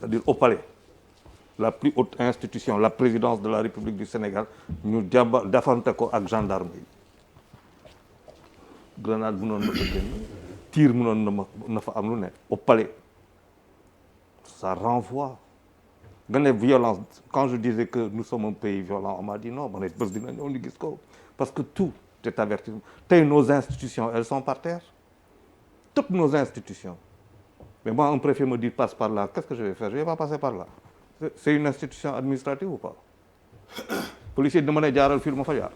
c'est-à-dire au palais, la plus haute institution, la présidence de la République du Sénégal, ñu defante ko ak gendarme yi. Grenade mënoon na fa génn, tir mënoon na fa am lu ne au palais. Ça renvoie. Violence. Quand je disais que nous sommes un pays violent, on m'a dit non, parce que tout est averti. Nos institutions, elles sont par terre. Toutes nos institutions. Mais moi, un préfet me dit passe par là. Qu'est-ce que je vais faire? Je ne vais pas passer par là. C'est une institution administrative ou pas? Policier demande jaral fil ma fa jaar.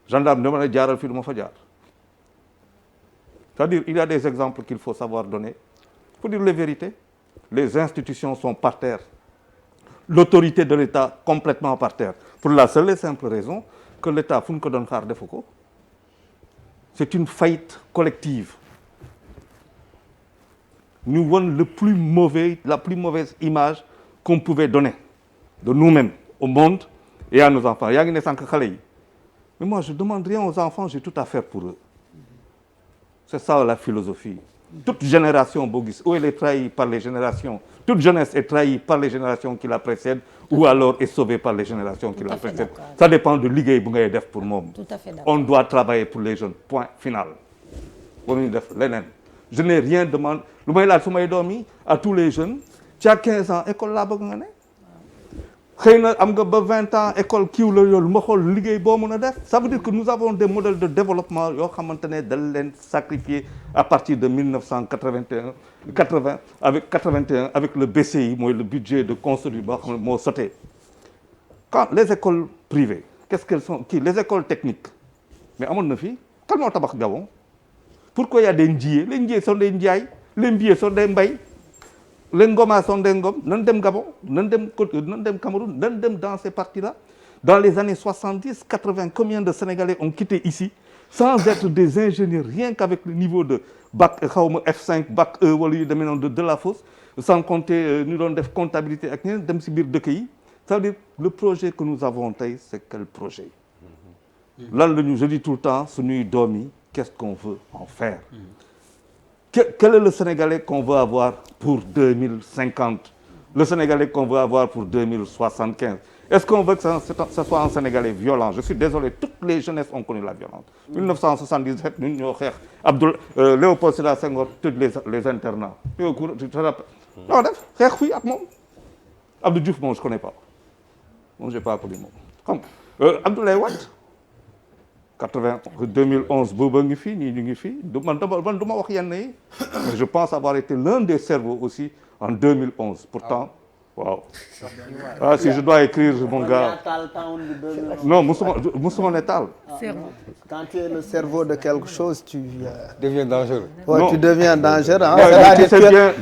Gendarme demande jaral fil ma fa jaar. C'est-à-dire, il y a des exemples qu'il faut savoir donner. Il faut dire les vérités. Les institutions sont par terre. L'autorité de l'État complètement par terre. Pour la seule et simple raison que l'État, c'est une faillite collective. Nous voyons la plus mauvaise image qu'on pouvait donner de nous-mêmes, au monde et à nos enfants. Mais moi, je ne demande rien aux enfants, j'ai tout à faire pour eux. C'est ça la philosophie. Toute génération, où elle est trahie par les générations, toute jeunesse est trahie par les générations qui la précèdent ou alors est sauvée par les générations qui la précèdent. Ça dépend de l'igué pour moi. On doit travailler pour les jeunes. Point final. Je n'ai rien demandé. À tous les jeunes, tu as 15 ans, école là, am nga ba 20 ans école kiw la yool ma xool liggéey boo mën a def. Ça veut dire que nous avons des modèles de développement yoo xamante ne dañ leen sacrifier à partir de 1981 avec le BCI mooy le budget de construire boo xam ne moo sauté. Quand les écoles privées qu'est-ce qu'elles sont les écoles techniques mais amoon na fi kan moo tabax Gabon. Pourquoi il y a des njiyee les njiyee sont des njaay les mbiyee sont des mbay. Les Ngoma sont des Ngom, nous sommes Gabon, nous sommes Cameroun, nous sommes dans ces parties-là. Dans les années 70, 80, combien de Sénégalais ont quitté ici sans être des ingénieurs, rien qu'avec le niveau de bac F5, bac E, de la fosse, sans compter nous avons des comptabilités avec nous, dem ci bir dëkk yi. Ça veut dire le projet que nous avons c'est quel projet? Là, je dis tout le temps, suñuy doom yi, qu'est-ce qu'on veut en faire? Quel est le Sénégalais qu'on veut avoir pour 2050? Le Sénégalais qu'on veut avoir pour 2075? Est-ce qu'on veut que ce soit un Sénégalais violent? Je suis désolé, toutes les jeunesses ont connu la violence. 1977, nous avons Léopold Sédar Senghor, tous les internats. Non, Abdou Diouf, moi, je ne connais pas. Moi, je n'ai pas connu. Abdoulaye Wade 2011 booba ngi fi ñii ñu ngi fi man duma wax yenn yi mais je pense avoir été l'un des cerveaux aussi en 2011 pourtant waaw si je dois écrire mon gars non musuma ne taal. Quand tu es le cerveau de quelque chose tu deviens dangereux. Ouais, tu deviens dangereux.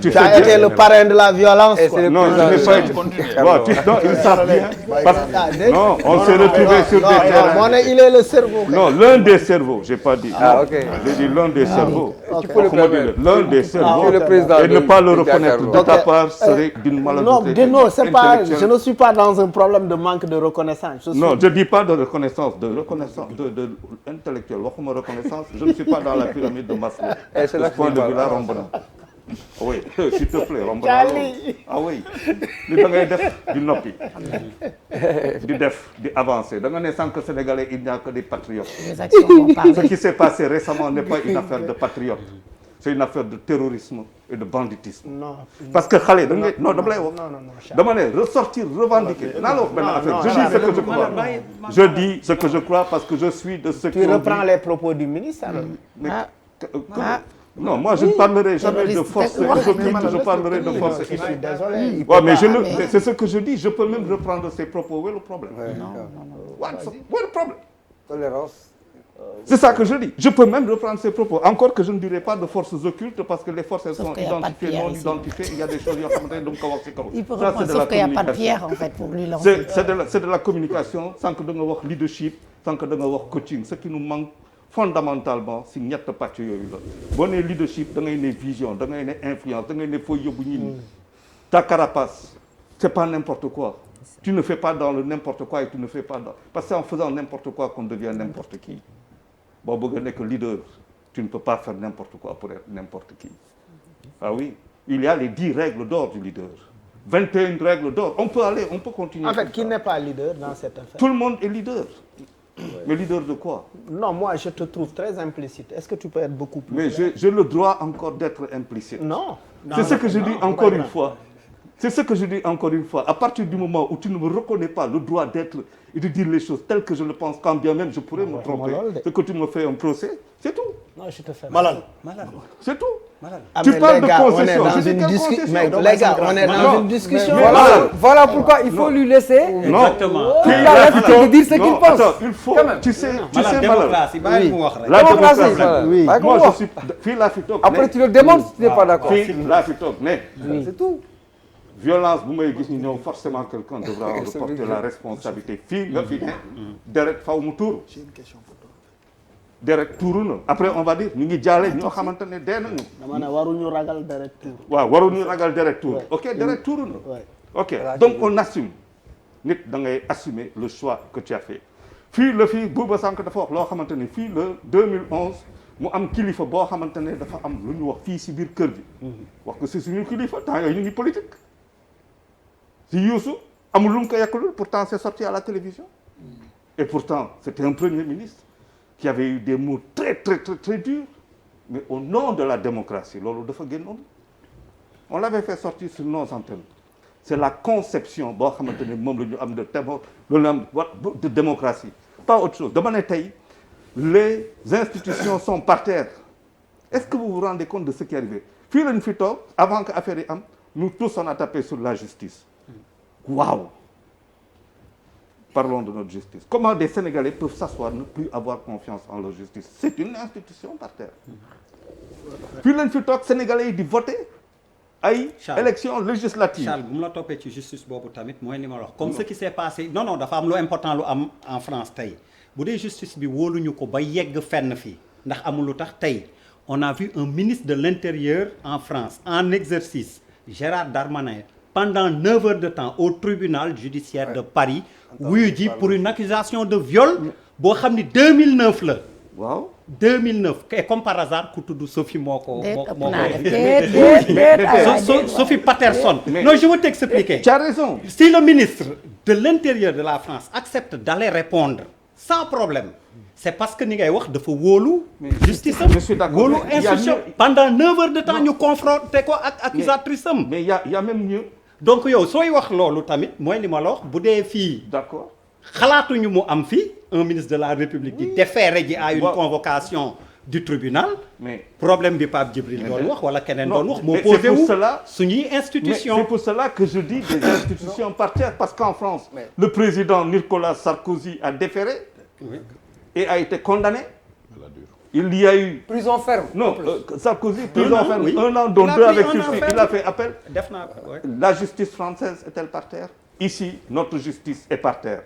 Tu as été le parrain de la violence. Non, je n'ai pas été. Non, ils savent bien. Non, on s'est retrouvés sur des terrains. Il est le cerveau. Non, l'un des cerveaux, j'ai pas dit. Ah, ok. J'ai dit l'un des cerveaux. Tu peux le permettre. L'un des cerveaux. Et ne pas le reconnaître de ta part serait d'une malhonnêteté. Non, c'est pas. Je ne suis pas dans un problème de manque de reconnaissance. Non, je dis pas de reconnaissance, intellectuelle. Reconnaissance. Je ne suis pas dans la pyramide de Maslow. C'est la point de vue là, Rombona. Oui, s'il te plaît, Rombona. Ah oui. Li da ngay def di noppi. Di def, di avancer. Da nga ne sans que Sénégalais, il n'y a que des patriotes. Ce qui s'est passé récemment n'est pas une affaire de patriotes. C'est une affaire de terrorisme et de banditisme. Non. Parce que xalé da ngay non dama lay wax. Dama ne ressortir revendiquer. Na la wax ben affaire. Je dis ce que je crois. Je dis ce que je crois parce que je suis de ceux qui Tu reprends les propos du ministre alors. Non, moi je ne parlerai jamais de force occulte, je parlerai de force issue. Je suis désolé. Ouais, mais c'est ce que je dis, je peux même reprendre ces propos. Où est le problème? Où est le problème? Tolérance. C'est ça que je dis. Je peux même reprendre ces propos. Encore que je ne dirai pas de forces occultes parce que les forces elles sont identifiées, non identifiées. Il y a des choses il peut reprendre, sauf qu'il n'y a pas de pierre en fait pour lui lancer. C'est de la communication sans que de avoir leadership, sans que de avoir coaching. Ce qui nous manque fondamentalement c'est ñett pàcc yooyu la. Boo nee leadership da ngay ne vision da ngay ne influence da ngay ne fooy yóbbu nit ñi. Ta carapace c'est pas n'importe quoi. Tu ne fais pas dans le n'importe quoi et tu ne fais pas dans... Parce que c'est en faisant n'importe quoi qu'on devient n'importe qui. Bon, si tu es leader, tu ne peux pas faire n'importe quoi pour être n'importe qui. Ah oui, il y a les 10 règles d'or du leader. 21 règles d'or. On peut continuer. En fait, qui n'est pas leader dans cette affaire? Tout le monde est leader. Mais leader de quoi? Non, moi, je te trouve très implicite. Est-ce que tu peux être beaucoup plus Mais clair? j'ai le droit encore d'être implicite. Non. C'est ce que je dis encore une fois. C'est ce que je dis encore une fois. À partir du moment où tu ne me reconnais pas le droit d'être et de dire les choses telles que je le pense, quand bien même je pourrais me tromper, c'est que tu me fais un procès, c'est tout. Non, je te fais Malal. C'est tout. Ah, Tu mais parles les de gars, on est concession. dans Je dis une quelle discussion. concession? Mais les gars, on est dans une discussion. Voilà pourquoi il faut lui laisser. Non. Exactement. Il a l'habitude de dire ce qu'il Non, pense. attends, il faut. Tu sais, Malal démocratie bàyyi mu wax rek. La Démocratie, démocratie. oui. Moi, je suis. Fii laa fi toog. Après tu le demandes si tu n'es pas d'accord. Fii laa fi toog ne. C'est tout. Violence bu may gis ñu ñëw forcément quelqu'un devra en porter la responsabilité. Fii nga fi ne. Deret faw mu tuuru. Deret tuuru na. Après on va dire ñu ngi jaale ñoo xamante ne dee nañu. dama ne waruñu ragal deret tuur. waaw waruñu ragal deret tuuru. ok deret tuuru na. ok donc on assume. nit da ngay assumer le choix que tu as fait. fii la fii Bouba Sànq dafa wax loo xamante ne fii le 2011 mu am kilifa boo xamante ne dafa am lu ñu wax fii si biir kër gi. wax ko si suñu kilifa temps yooyu ñu ngi politique. si Youssou amul lu mu ko yàqalul pourtant c'est sorti à la télévision. et pourtant c'était un premier ministre qui avait eu des mots très durs mais au nom de la démocratie loolu dafa génnoon. on l'avait fait sortir sur nos antennes. c'est la conception boo xamante ne moom la ñu am de démocratie pas autre chose dama ne tey les institutions sont par terre est-ce que vous vous rendez compte de ce qui est arrivé fii lañu fi toog avant que affaire yi am nous tous on a tapé sur la justice waouh parlons de notre justice comment des Sénégalais peuvent s'asseoir ne plus avoir confiance en leur justice c'est une institution par terre fii lañu fi toog Sénégalais yi di voter ay élection législative. Charles bu mu la toppee ci justice boobu tamit mooy li ma wax comme ce qui s'est passé non dafa am lu important lu am en France tey bu dee justice bi wóoluñu ko ba yegg fenn fii ndax amul lu tax tey on a vu un ministre de l'intérieur en France en exercice Gérard Darmanin pendant 9 heures de temps au tribunal judiciaire de Paris wuyu ji pour une accusation de viol boo xam ni 2009 la. waaw 2009 et comme par hasard ku tudd Sophie moo ko Sophie Patterson. Non, je vais t'expliquer. Tu as raison. Si le ministre de l'Intérieur de la France accepte d'aller répondre sans problème c'est parce que ni ngay wax dafa wóolu justice am wóolu institution pendant 9 heures de temps ñu confronté ko ak accusatrice am mais y a même mieux. donc yow sooy wax loolu tamit mooy li ma la wax bu dee fii d'accord xalaatuñu mu am fii un ministre de la République di déférer ji à une convocation du tribunal mais problème bi Pape Djibril doon wax wala keneen doon wax moo mais posé wu suñuy mais institution c'est pour cela que je dis des institutions par terre parce qu'en France le président Nicolas Sarkozy a déféré et a été condamné il y a eu Prison ferme. non Sarkozy prison ferme oui. 1 an dont 2 avec sursis il a fait appel def naa ko la justice française est-elle par terre ici notre justice est par terre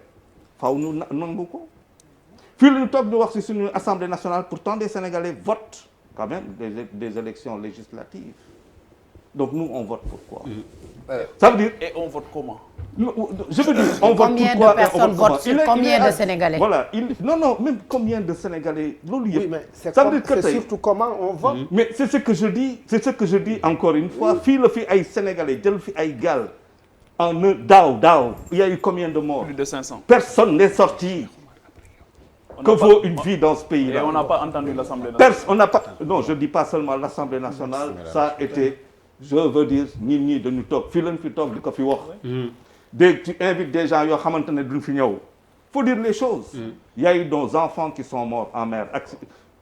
faaw nu nangu ko fii la ñu toog di wax ci suñu assemblée nationale pourtant des Sénégalais votent quand même des élections législatives donc nous on vote pourquoi ça veut dire Et on vote comment? je veux dire on vote Combien pourquoi de personnes votent sur combien de Sénégalais? voilà non même combien de Sénégalais loolu yëpp Oui, mais ça veut dire que c'est tey surtout comment on vote. mais c'est ce que je dis encore une fois fii la fi ay Sénégalais jël fi ay gaal en daaw il y a eu combien de morts? Plus de 500. Personne n'est sorti. Que vaut une vie dans ce pays-là? Et on n'a pas entendu l'Assemblée nationale. On n'a pas. Non, je dis pas seulement l'Assemblée nationale. Ça a été, je veux dire, ñi dañu toog fii lañ fi toog di ko fi wax. Dès que tu invites des gens yoo xamante ne duñ fi ñëw. Faut dire les choses. Il y a eu nos enfants qui sont morts en mer.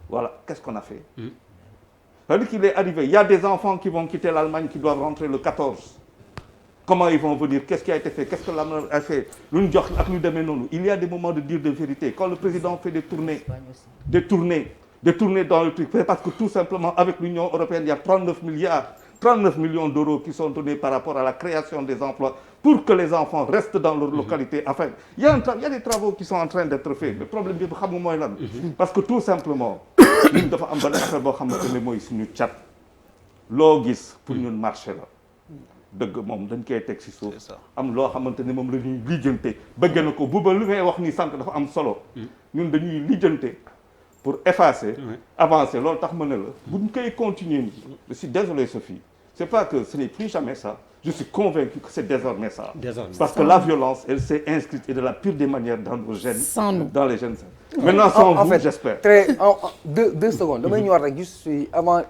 Voilà, qu'est-ce qu'on a fait? C'est-à-dire qu'il est arrivé. Il y a des enfants qui vont quitter l'Allemagne qui doivent rentrer le 14. Comment ils vont venir? Qu'est-ce qui a été fait? Qu'est-ce que l'Allemagne a fait? Lu ñu jox ak lu demee noonu. Il y a des moments de dire de vérité. Quand le président fait des tournées dans le truc, c'est parce que tout simplement avec l'Union européenne, il y a 39 millions d'euros qui sont donnés par rapport à la création des emplois pour que les enfants restent dans leur localité. Enfin, il y a des travaux qui sont en train d'être faits. Le problème bi xam nga mooy lan. Parce que tout simplement ñun dafa am benn affaire boo xamante ne mooy suñu cat. Loo gis pour ñun marché la. dëgg moom dañ koy teg ci suuf am loo xamante ne moom la ñuy lijjante bëgg na ko buba lu ngay wax ni sànq dafa am solo ñun dañuy lijjante pour effacer avancer loolu tax ma ne la buñ koy continuer nii je suis désolé Sophie c'est pas que ce n'est plus jamais ça. Je suis convaincu que c'est désormais ça. Désormais. Parce que la violence, elle s'est inscrite et de la pure des manières dans nos gènes. Sans nous. Dans les gènes. Maintenant, sans En vous, fait, j'espère. deux secondes. Damay ñëwaat rek juste avant